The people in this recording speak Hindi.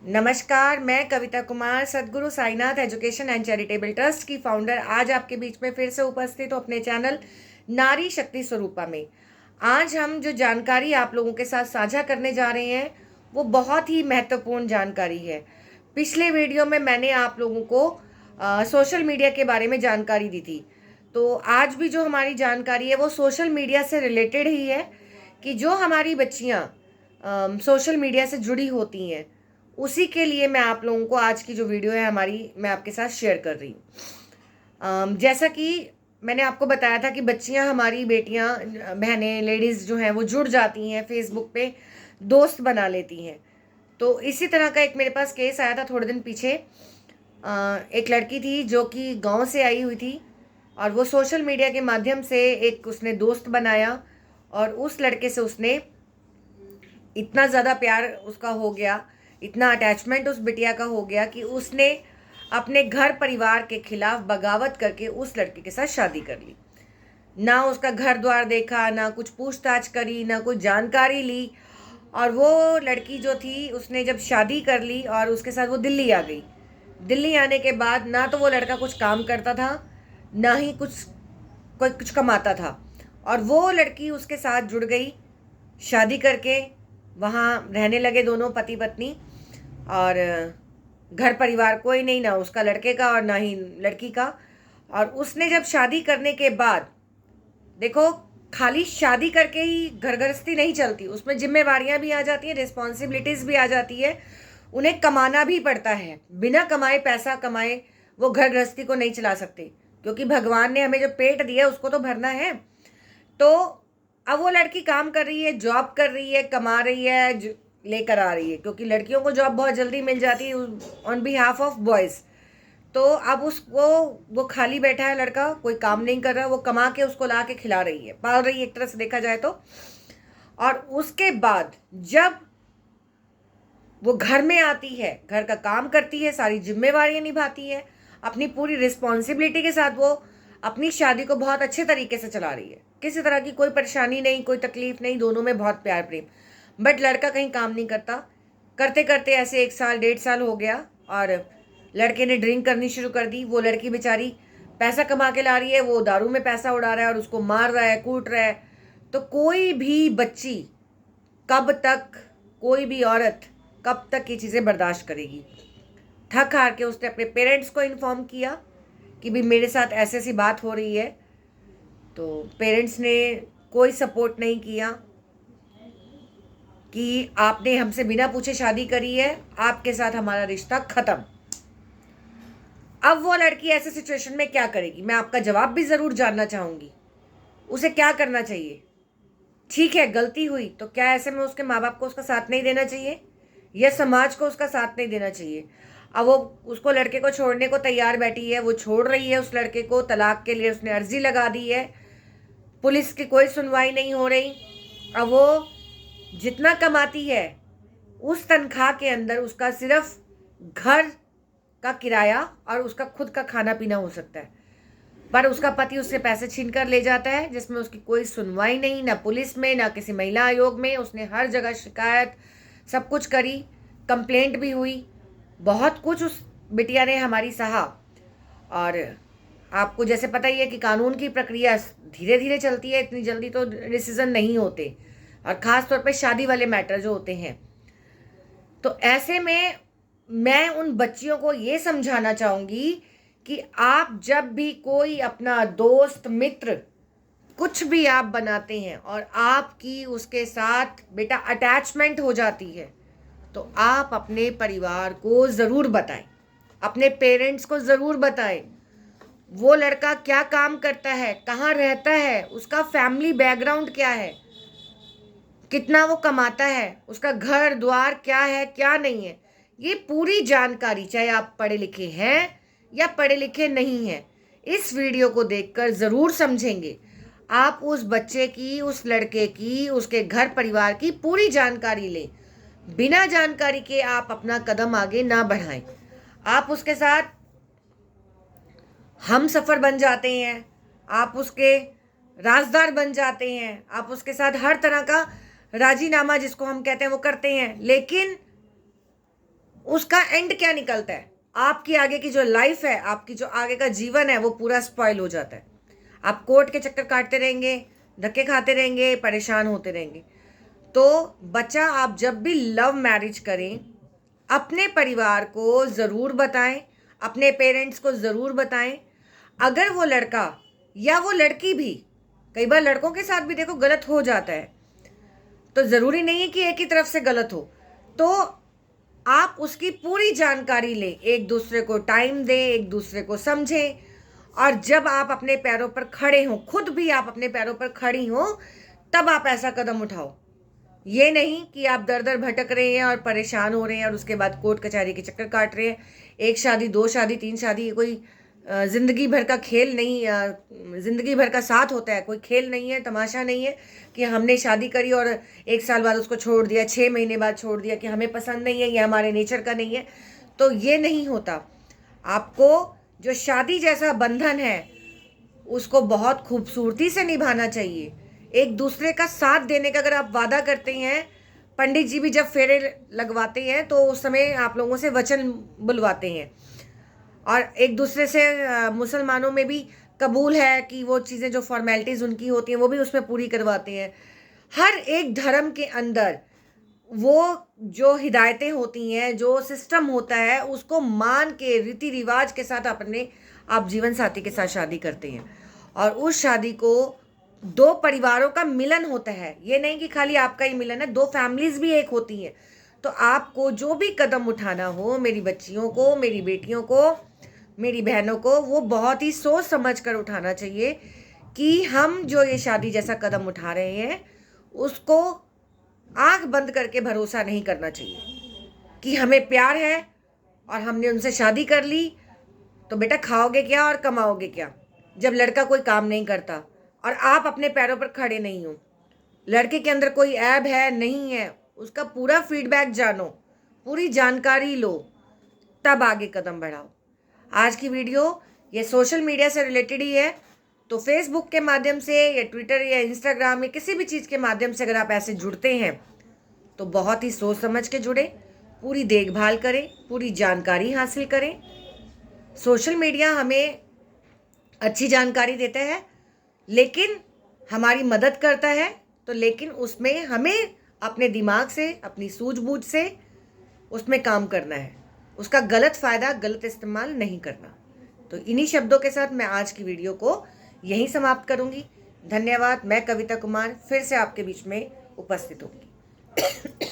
नमस्कार, मैं Kavita Kumar Sadguru Sainath education and charitable trust की फाउंडर आज आपके बीच में फिर से उपस्थित हूँ अपने चैनल नारी शक्ति स्वरूपा में। आज हम जो जानकारी आप लोगों के साथ साझा करने जा रहे हैं वो बहुत ही महत्वपूर्ण जानकारी है। पिछले वीडियो में मैंने आप लोगों को सोशल मीडिया के बारे में जानकारी दी थी, तो आज भी जो हमारी जानकारी है वो सोशल मीडिया से रिलेटेड ही है कि जो हमारी बच्चियाँ सोशल मीडिया से जुड़ी होती हैं उसी के लिए मैं आप लोगों को आज की जो वीडियो है हमारी मैं आपके साथ शेयर कर रही हूँ। जैसा कि मैंने आपको बताया था कि बच्चियाँ हमारी बेटियाँ बहनें लेडीज़ जो हैं वो जुड़ जाती हैं फेसबुक पे, दोस्त बना लेती हैं। तो इसी तरह का एक मेरे पास केस आया था थोड़े दिन पीछे। एक लड़की थी जो कि गांव से आई हुई थी और वो सोशल मीडिया के माध्यम से एक उसने दोस्त बनाया और उस लड़के से उसने इतना ज़्यादा प्यार उसका हो गया, इतना अटैचमेंट उस बिटिया का हो गया कि उसने अपने घर परिवार के खिलाफ बगावत करके उस लड़के के साथ शादी कर ली। ना उसका घर द्वार देखा, ना कुछ पूछताछ करी, ना कुछ जानकारी ली। और वो लड़की जो थी उसने जब शादी कर ली और उसके साथ वो दिल्ली आ गई। दिल्ली आने के बाद ना तो वो लड़का कुछ काम करता था, ना ही कोई कुछ कमाता था, और वो लड़की उसके साथ जुड़ गई। शादी करके वहाँ रहने लगे दोनों पति पत्नी, और घर परिवार कोई नहीं, ना उसका लड़के का और ना ही लड़की का। और उसने जब शादी करने के बाद, देखो, खाली शादी करके ही घर गृहस्थी नहीं चलती, उसमें जिम्मेवारियां भी आ जाती हैं, रिस्पॉन्सिबिलिटीज भी आ जाती है। उन्हें कमाना भी पड़ता है, बिना कमाए पैसा कमाए वो घर गृहस्थी को नहीं चला सकते, क्योंकि भगवान ने हमें जो पेट दिया उसको तो भरना है। तो अब वो लड़की काम कर रही है, जॉब कर रही है, कमा रही है, लेकर आ रही है, क्योंकि लड़कियों को जॉब बहुत जल्दी मिल जाती है ऑन बिहाफ ऑफ बॉयज़। तो अब उसको, वो खाली बैठा है लड़का, कोई काम नहीं कर रहा, वो कमा के उसको ला के खिला रही है, पाल रही है एक तरह से देखा जाए तो। और उसके बाद जब वो घर में आती है, घर का काम करती है, सारी जिम्मेवारियां निभाती है, अपनी पूरी रिस्पॉन्सिबिलिटी के साथ वो अपनी शादी को बहुत अच्छे तरीके से चला रही है, किसी तरह की कोई परेशानी नहीं, कोई तकलीफ नहीं, दोनों में बहुत प्यार प्रेम। बट लड़का कहीं काम नहीं करता। करते करते ऐसे 1 साल 1.5 साल हो गया और लड़के ने ड्रिंक करनी शुरू कर दी। वो लड़की बेचारी पैसा कमा के ला रही है, वो दारू में पैसा उड़ा रहा है और उसको मार रहा है, कूट रहा है। तो कोई भी बच्ची कब तक, कोई भी औरत कब तक ये चीज़ें बर्दाश्त करेगी। थक हार के उसने अपने पेरेंट्स को इन्फॉर्म किया कि भाई मेरे साथ ऐसी ऐसी बात हो रही है। तो पेरेंट्स ने कोई सपोर्ट नहीं किया कि आपने हमसे बिना पूछे शादी करी है, आपके साथ हमारा रिश्ता खत्म। अब वो लड़की ऐसे सिचुएशन में क्या करेगी, मैं आपका जवाब भी ज़रूर जानना चाहूँगी। उसे क्या करना चाहिए? ठीक है, गलती हुई तो क्या ऐसे में उसके माँ बाप को उसका साथ नहीं देना चाहिए, या समाज को उसका साथ नहीं देना चाहिए? अब वो उसको, लड़के को छोड़ने को तैयार बैठी है, वो छोड़ रही है उस लड़के को, तलाक के लिए उसने अर्जी लगा दी है, पुलिस की कोई सुनवाई नहीं हो रही। अब वो जितना कमाती है उस तनख्वाह के अंदर उसका सिर्फ घर का किराया और उसका खुद का खाना पीना हो सकता है, पर उसका पति उससे पैसे छीन कर ले जाता है, जिसमें उसकी कोई सुनवाई नहीं, ना पुलिस में ना किसी महिला आयोग में। उसने हर जगह शिकायत सब कुछ करी, कंप्लेंट भी हुई, बहुत कुछ उस बिटिया ने हमारी सहा। और आपको जैसे पता ही है कि कानून की प्रक्रिया धीरे धीरे चलती है, इतनी जल्दी तो डिसीजन नहीं होते, और ख़ास तौर पे शादी वाले मैटर जो होते हैं। तो ऐसे में मैं उन बच्चियों को ये समझाना चाहूँगी कि आप जब भी कोई अपना दोस्त मित्र कुछ भी आप बनाते हैं और आपकी उसके साथ बेटा अटैचमेंट हो जाती है, तो आप अपने परिवार को ज़रूर बताएं, अपने पेरेंट्स को ज़रूर बताएं वो लड़का क्या काम करता है, कहाँ रहता है, उसका फैमिली बैकग्राउंड क्या है, कितना वो कमाता है, उसका घर द्वार क्या है क्या नहीं है। ये पूरी जानकारी, चाहे आप पढ़े लिखे हैं या पढ़े लिखे नहीं हैं, इस वीडियो को देखकर ज़रूर समझेंगे। आप उस बच्चे की, उस लड़के की, उसके घर परिवार की पूरी जानकारी लें। बिना जानकारी के आप अपना कदम आगे ना बढ़ाएं। आप उसके साथ हम सफ़र बन जाते हैं, आप उसके राजदार बन जाते हैं, आप उसके साथ हर तरह का राजीनामा जिसको हम कहते हैं वो करते हैं, लेकिन उसका एंड क्या निकलता है? आपकी आगे की जो लाइफ है, आपकी जो आगे का जीवन है, वो पूरा स्पॉइल हो जाता है। आप कोर्ट के चक्कर काटते रहेंगे, धक्के खाते रहेंगे, परेशान होते रहेंगे। तो बच्चा, आप जब भी लव मैरिज करें, अपने परिवार को ज़रूर बताएं, अपने पेरेंट्स को ज़रूर बताएं। अगर वो लड़का या वो लड़की भी, कई बार लड़कों के साथ भी देखो गलत हो जाता है, तो ज़रूरी नहीं है कि एक ही तरफ से गलत हो। तो आप उसकी पूरी जानकारी लें, एक दूसरे को टाइम दें, एक दूसरे को समझें। और जब आप अपने पैरों पर खड़े हों, खुद भी आप अपने पैरों पर खड़ी हों, तब आप ऐसा कदम उठाओ। ये नहीं कि आप दर दर भटक रहे हैं और परेशान हो रहे हैं और उसके बाद कोर्ट कचहरी के चक्कर काट रहे हैं। एक शादी, 2 शादी, 3 शादी, ये कोई ज़िंदगी भर का खेल नहीं, ज़िंदगी भर का साथ होता है, कोई खेल नहीं है, तमाशा नहीं है कि हमने शादी करी और 1 साल बाद उसको छोड़ दिया, 6 महीने बाद छोड़ दिया कि हमें पसंद नहीं है, ये हमारे नेचर का नहीं है। तो ये नहीं होता। आपको जो शादी जैसा बंधन है, उसको बहुत खूबसूरती से निभाना चाहिए। एक दूसरे का साथ देने का अगर आप वादा करते हैं, पंडित जी भी जब फेरे लगवाते हैं तो उस समय आप लोगों से वचन बुलवाते हैं। और एक दूसरे से मुसलमानों में भी कबूल है कि वो चीज़ें जो फॉर्मेलिटीज़ उनकी होती हैं वो भी उसमें पूरी करवाते हैं। हर एक धर्म के अंदर वो जो हिदायतें होती हैं, जो सिस्टम होता है, उसको मान के रीति रिवाज के साथ आप जीवन साथी के साथ शादी करते हैं। और उस शादी को 2 परिवारों का मिलन होता है। ये नहीं कि खाली आपका ही मिलन है, 2 फैमिलीज भी एक होती हैं। तो आपको जो भी कदम उठाना हो, मेरी बच्चियों को, मेरी बेटियों को, मेरी बहनों को, वो बहुत ही सोच समझ कर उठाना चाहिए कि हम जो ये शादी जैसा कदम उठा रहे हैं, उसको आंख बंद करके भरोसा नहीं करना चाहिए कि हमें प्यार है और हमने उनसे शादी कर ली, तो बेटा खाओगे क्या और कमाओगे क्या, जब लड़का कोई काम नहीं करता और आप अपने पैरों पर खड़े नहीं हो। लड़के के अंदर कोई ऐब है नहीं है, उसका पूरा फीडबैक जानो, पूरी जानकारी लो, तब आगे कदम बढ़ाओ। आज की वीडियो ये सोशल मीडिया से रिलेटेड ही है, तो फेसबुक के माध्यम से या ट्विटर या इंस्टाग्राम या किसी भी चीज़ के माध्यम से अगर आप ऐसे जुड़ते हैं तो बहुत ही सोच समझ के जुड़े, पूरी देखभाल करें, पूरी जानकारी हासिल करें। सोशल मीडिया हमें अच्छी जानकारी देता है, लेकिन हमारी मदद करता है, तो लेकिन उसमें हमें अपने दिमाग से, अपनी सूझबूझ से उसमें काम करना है, उसका गलत फ़ायदा, गलत इस्तेमाल नहीं करना। तो इन्हीं शब्दों के साथ मैं आज की वीडियो को यहीं समाप्त करूंगी। धन्यवाद। मैं कविता कुमार फिर से आपके बीच में उपस्थित होंगी।